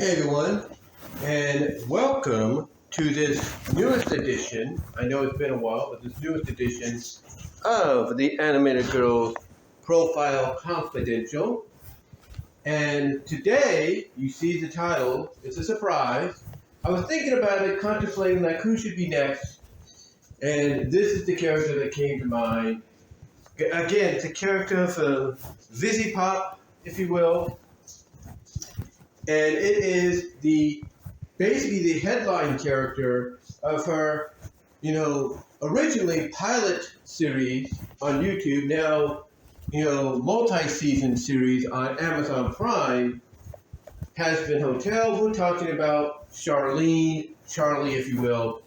Hey everyone, and welcome to this newest edition. I know it's been a while, but this newest edition of the Animated Girl Profile Confidential. And today, you see the title, it's a surprise. I was thinking about it, contemplating like who should be next, and this is the character that came to mind. Again, it's a character from Vizzy Pop, if you will. And it is basically the headline character of her, originally pilot series on YouTube, now, multi-season series on Amazon Prime, Hazbin Hotel. We're talking about Charlie, if you will,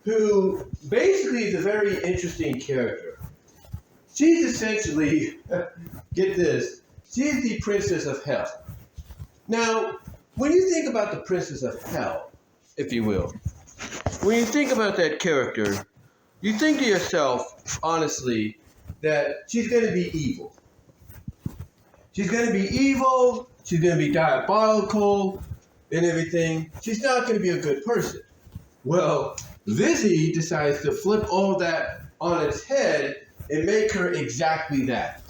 who basically is a very interesting character. She's essentially, get this, she's the Princess of Hell. Now, when you think about the Princess of Hell, if you will, when you think about that character, you think to yourself, honestly, that she's going to be evil. She's going to be evil, she's going to be diabolical, and everything. She's not going to be a good person. Well, Vizzy decides to flip all that on its head and make her exactly that.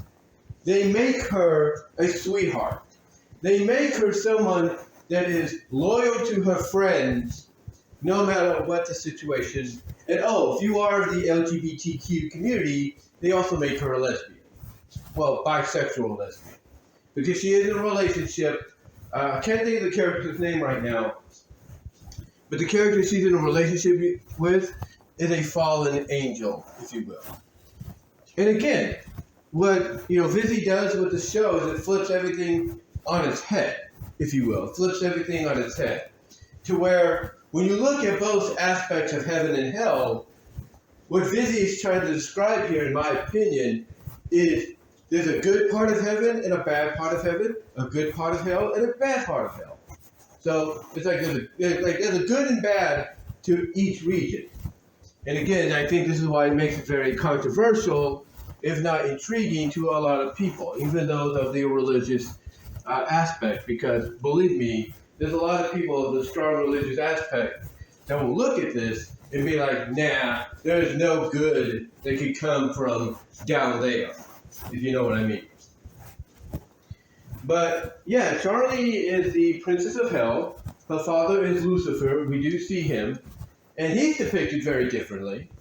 They make her a sweetheart. They make her someone that is loyal to her friends, no matter what the situation. And if you are the LGBTQ community, they also make her a lesbian. Well, bisexual lesbian. Because she is in a relationship. I can't think of the character's name right now. But the character she's in a relationship with is a fallen angel, if you will. And again, what Vizzy does with the show is it flips everything on its head, if you will. It flips everything on its head. To where, when you look at both aspects of heaven and hell, what Vizzy is trying to describe here, in my opinion, is there's a good part of heaven and a bad part of heaven, a good part of hell and a bad part of hell. So it's like there's a good and bad to each region. And again, I think this is why it makes it very controversial, if not intriguing, to a lot of people, even those of the religious aspect, because believe me, there's a lot of people of the strong religious aspect that will look at this and be like, nah, there's no good that could come from down there, if you know what I mean. But yeah, Charlie is the Princess of Hell. Her father is Lucifer. We do see him, and he's depicted very differently.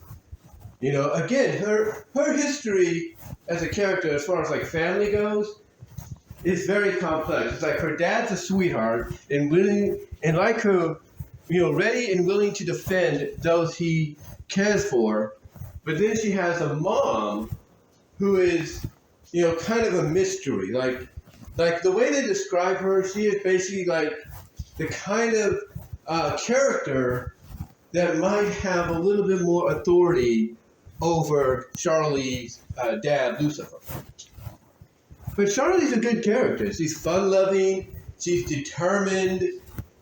Again, her history as a character, as far as like family goes, is very complex. It's like her dad's a sweetheart and willing, and like her, ready and willing to defend those he cares for. But then she has a mom who is, kind of a mystery. Like the way they describe her, she is basically like the kind of character that might have a little bit more authority over Charlie's dad, Lucifer. But Charlie's a good character. She's fun-loving. She's determined.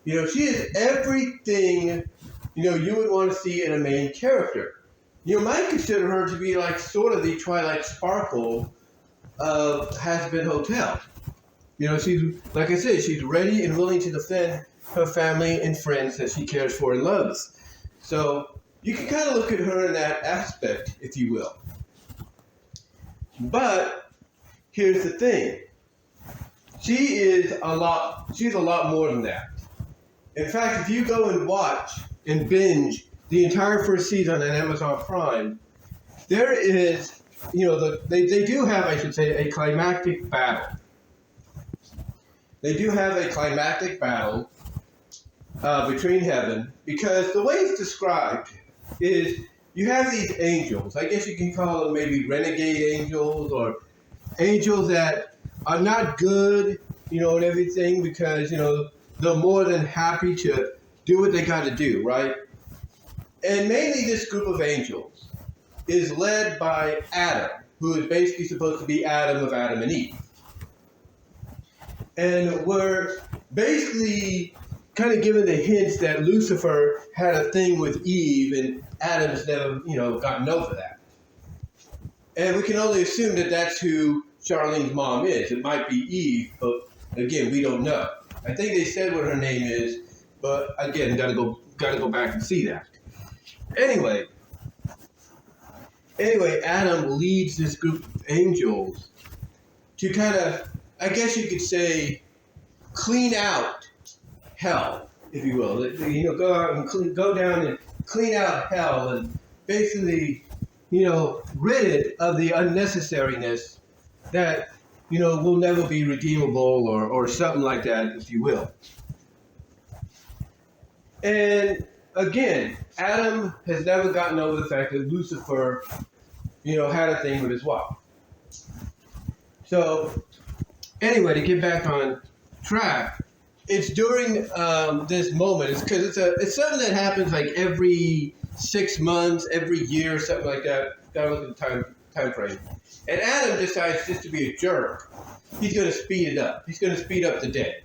She is everything, you would want to see in a main character. You might consider her to be like sort of the Twilight Sparkle of Hazbin Hotel. She's, like I said, she's ready and willing to defend her family and friends that she cares for and loves. So you can kind of look at her in that aspect, if you will. But here's the thing. She's a lot more than that. In fact, if you go and watch and binge the entire first season on Amazon Prime, there is, they do have, I should say, a climactic battle. They do have a climactic battle between heaven, because the way it's described is you have these angels. I guess you can call them maybe renegade angels, or angels that are not good, and everything, because, they're more than happy to do what they got to do, right? And mainly this group of angels is led by Adam, who is basically supposed to be Adam of Adam and Eve. And we're basically kind of given the hints that Lucifer had a thing with Eve, and Adam's never, gotten over that. And we can only assume that that's who Charlene's mom is. It might be Eve, but again, we don't know. I think they said what her name is, but again, gotta go back and see that. Anyway, Adam leads this group of angels to kind of, I guess you could say, clean out hell, if you will. Go out and go down and clean out hell and basically, rid it of the unnecessariness that, will never be redeemable or something like that, if you will. And again, Adam has never gotten over the fact that Lucifer, had a thing with his wife. So, anyway, to get back on track, it's during this moment. It's because it's something that happens like every 6 months, every year, something like that. Gotta look at the time frame. And Adam decides just to be a jerk. He's going to speed it up. He's going to speed up the day.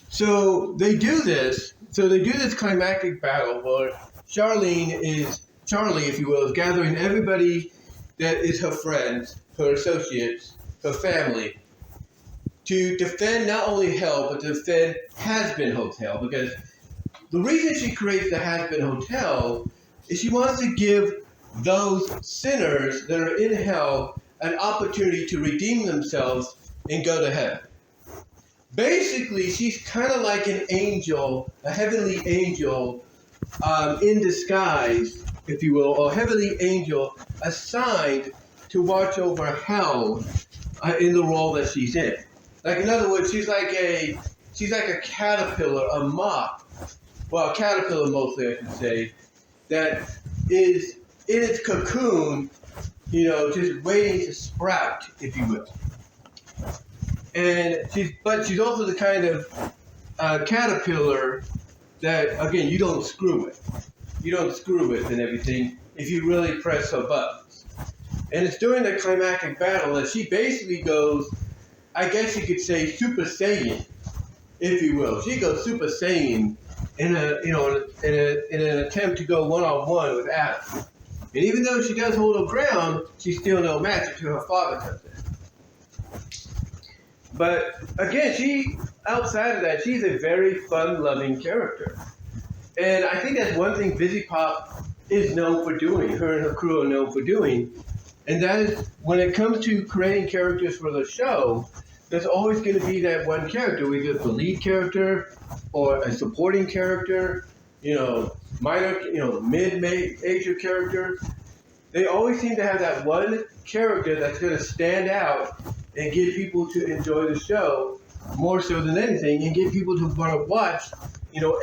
So they do this. So they do this climactic battle where Charlie, if you will, is gathering everybody that is her friends, her associates, her family, to defend not only hell, but to defend Hazbin Hotel. Because the reason she creates the Hazbin Hotel is she wants to give those sinners that are in hell an opportunity to redeem themselves and go to heaven. Basically, she's kind of like an angel, a heavenly angel in disguise, if you will, or heavenly angel assigned to watch over hell in the role that she's in. Like, in other words, she's like a caterpillar, a moth. Well, a caterpillar mostly, I should say, that is in its cocoon, just waiting to sprout, if you will. And she's also the kind of caterpillar that, again, you don't screw with. You don't screw with and everything if you really press her buttons. And it's during the climactic battle that she basically goes, I guess you could say, Super Saiyan, if you will. She goes Super Saiyan in an attempt to go one-on-one with Adam. And even though she does hold her ground, she's still no match until her father comes in. But again, outside of that, she's a very fun-loving character. And I think that's one thing Busy Pop is known for doing, her and her crew are known for doing. And that is, when it comes to creating characters for the show, there's always going to be that one character, either the lead character or a supporting character, minor, mid-major character. They always seem to have that one character that's going to stand out and get people to enjoy the show more so than anything, and get people to want to watch,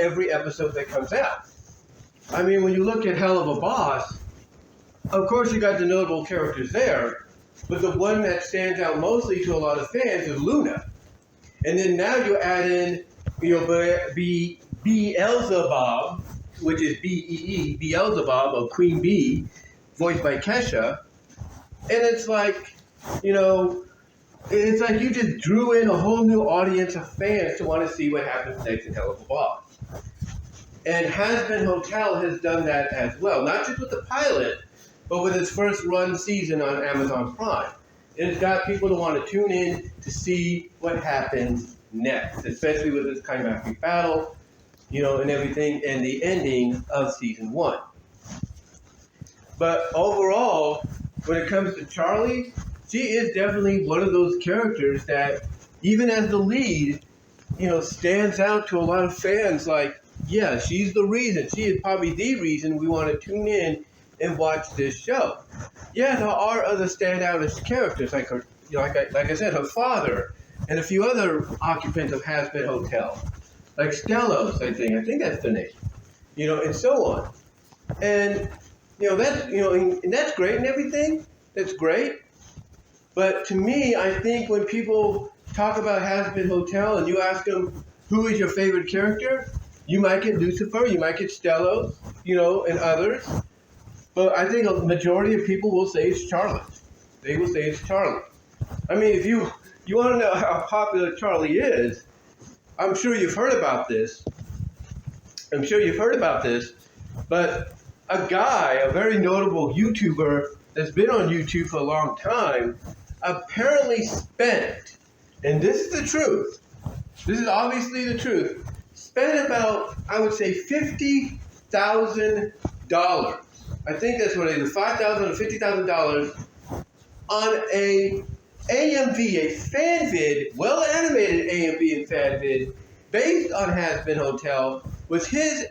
every episode that comes out. I mean, when you look at Hell of a Boss, of course you got the notable characters there, but the one that stands out mostly to a lot of fans is Luna. And then now you add in, Beelzebub, which is B-E-E, Beelzebub of Queen Bee, voiced by Kesha. And it's like, it's like you just drew in a whole new audience of fans to want to see what happens next in Hell of a Boss. And Hazbin Hotel has done that as well, not just with the pilot, but with its first run season on Amazon Prime. It's got people to want to tune in to see what happens next, especially with this climactic battle, and everything, and the ending of season 1. But overall, when it comes to Charlie, she is definitely one of those characters that, even as the lead, stands out to a lot of fans. Like, yeah, she's the reason. She is probably the reason we want to tune in and watch this show. Yeah, there are other standout characters, like her, like I said, her father, and a few other occupants of Hazbin Hotel, like Stellos, I think that's the name, and so on. And that's and that's great and everything. That's great. But to me, I think when people talk about Hazbin Hotel and you ask them who is your favorite character, you might get Lucifer, you might get Stellos, and others. But I think a majority of people will say it's Charlie. They will say it's Charlie. I mean, if you want to know how popular Charlie is, I'm sure you've heard about this. But a guy, a very notable YouTuber that's been on YouTube for a long time, apparently spent, and this is the truth, this is obviously the truth, spent about, I would say, $50,000. I think that's what it is, $5,000 or $50,000 on a AMV, a fan vid, well-animated AMV and fan vid, based on Hazbin Hotel, with his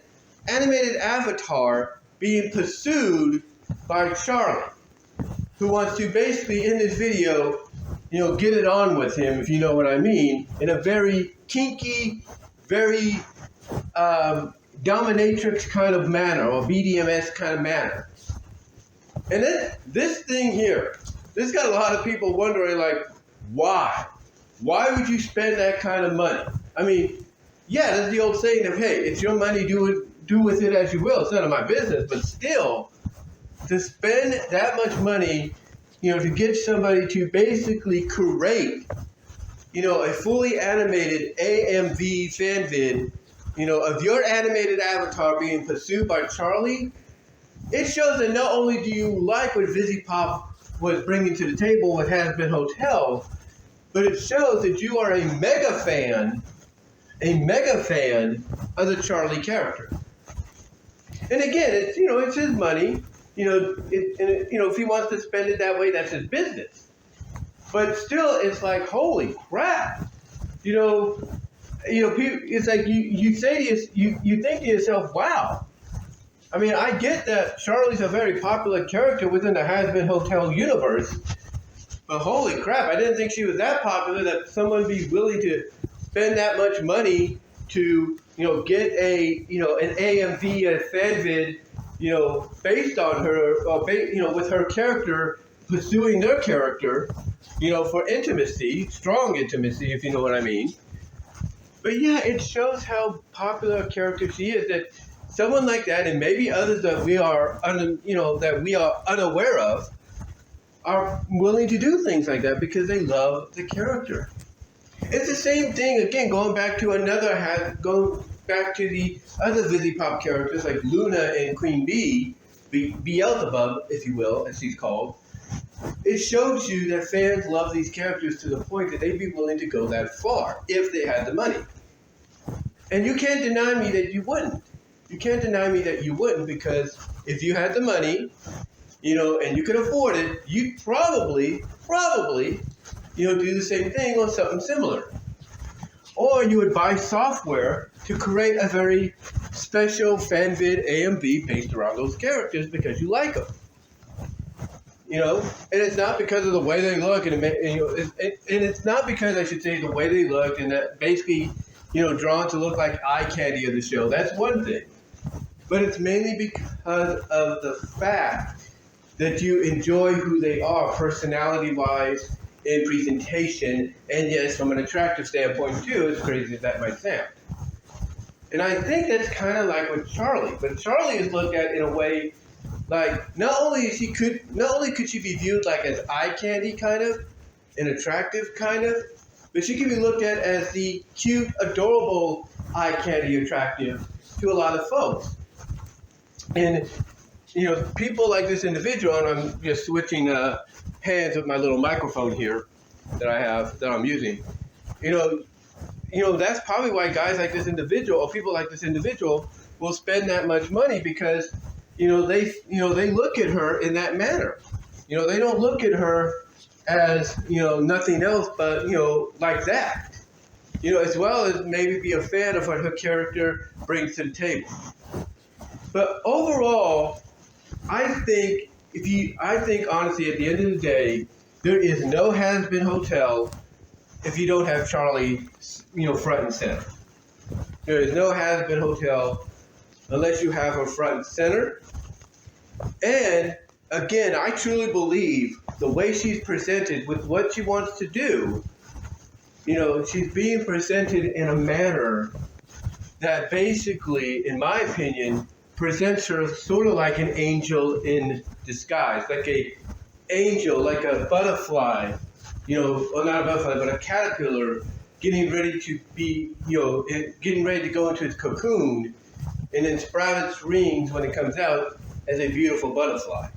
animated avatar being pursued by Charlie, who wants to basically, in this video, get it on with him, if you know what I mean, in a very kinky, very dominatrix kind of manner, or BDMS kind of manner. And then this thing here, this got a lot of people wondering, like, why? Why would you spend that kind of money? I mean, yeah, that's the old saying of, hey, it's your money, do with it as you will. It's none of my business. But still, to spend that much money, to get somebody to basically create, a fully animated AMV fan vid, of your animated avatar being pursued by Charlie, it shows that not only do you like what VisiPop was bringing to the table with Hazbin Hotel, but it shows that you are a mega fan of the Charlie character. And again, it's his money. If he wants to spend it that way, that's his business. But still, it's like, holy crap. It's like you say to you think to yourself, wow. I mean, I get that Charlie's a very popular character within the Hazbin Hotel universe, but holy crap, I didn't think she was that popular that someone would be willing to spend that much money to, get an AMV, a fan vid, based on her, or with her character pursuing their character, for intimacy, strong intimacy, if you know what I mean. But yeah, it shows how popular a character she is, that someone like that, and maybe others that we are, unaware of, are willing to do things like that because they love the character. It's the same thing, again, going back to the other VisiPop characters like Luna and Queen Bee, Beelzebub, if you will, as she's called. It shows you that fans love these characters to the point that they'd be willing to go that far if they had the money. And you can't deny me that you wouldn't. You can't deny me that you wouldn't, because if you had the money, and you could afford it, you'd probably, do the same thing or something similar. Or you would buy software to create a very special fan vid AMV based around those characters because you like them. And it's not because of the way they look, and it's not because, I should say, the way they look and that basically, drawn to look like eye candy of the show. That's one thing. But it's mainly because of the fact that you enjoy who they are, personality-wise, in presentation, and yes, from an attractive standpoint too, as crazy as that might sound. And I think that's kind of like with Charlie. But Charlie is looked at in a way like not only could she be viewed like as eye candy kind of, and attractive kind of, but she can be looked at as the cute, adorable eye candy attractive to a lot of folks. And people like this individual, and I'm just switching hands with my little microphone here that I'm using. That's probably why guys like this individual, or people like this individual, will spend that much money, because they look at her in that manner. They don't look at her as nothing else but like that. As well as maybe be a fan of what her character brings to the table. But overall, I think honestly, at the end of the day, there is no Hazbin Hotel if you don't have Charlie, front and center. There is no Hazbin Hotel unless you have her front and center. And again, I truly believe the way she's presented with what she wants to do, she's being presented in a manner that basically, in my opinion, presents her sort of like an angel in disguise, like a angel, like a butterfly, or not a butterfly, but a caterpillar getting ready to be, getting ready to go into its cocoon, and then sprout its wings when it comes out as a beautiful butterfly.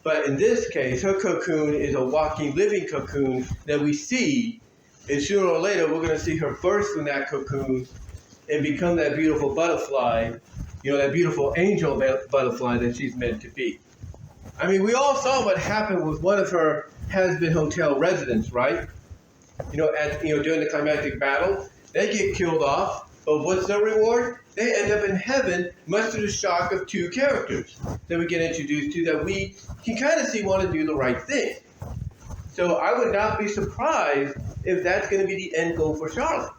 But in this case, her cocoon is a walking, living cocoon that we see And sooner or later, we're going to see her burst from that cocoon and become that beautiful butterfly, that beautiful angel butterfly that she's meant to be. I mean, we all saw what happened with one of her Hazbin Hotel residents, right? During the climactic battle, they get killed off, but what's the reward? They end up in heaven, much to the shock of two characters that we get introduced to that we can kind of see want to do the right thing. So I would not be surprised if that's going to be the end goal for Charlotte.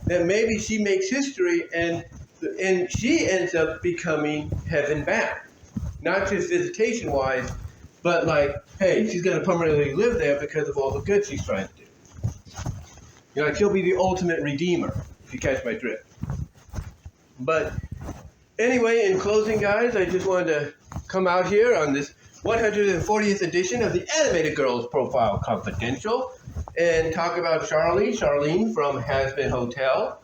That maybe she makes history and she ends up becoming heaven bound. Not just visitation-wise, but like, hey, she's going to permanently live there because of all the good she's trying to do. Like she'll be the ultimate redeemer, if you catch my drift. But anyway, in closing, guys, I just wanted to come out here on this 140th edition of the Animated Girls Profile Confidential and talk about Charlene from Hazbin Hotel.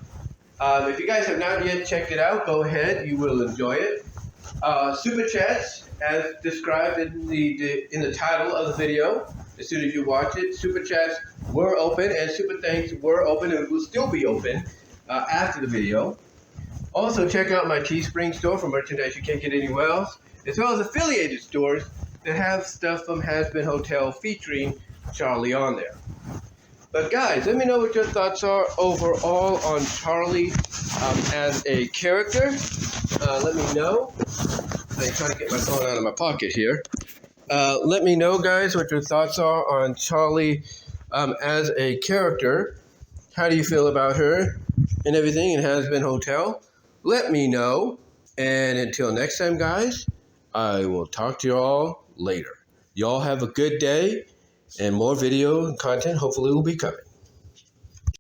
If you guys have not yet checked it out, go ahead. You will enjoy it. Superchats, as described in the title of the video, as soon as you watch it, Superchats were open and Super Thanks were open and will still be open after the video. Also, check out my Teespring store for merchandise you can't get anywhere else, as well as affiliated stores that have stuff from Hazbin Hotel featuring Charlie on there. But guys, let me know what your thoughts are overall on Charlie as a character. Let me know. I'm trying to get my phone out of my pocket here. Let me know, guys, what your thoughts are on Charlie as a character. How do you feel about her and everything in Hazbin Hotel? Let me know. And until next time, guys, I will talk to you all later. Y'all have a good day, and more video and content hopefully will be coming.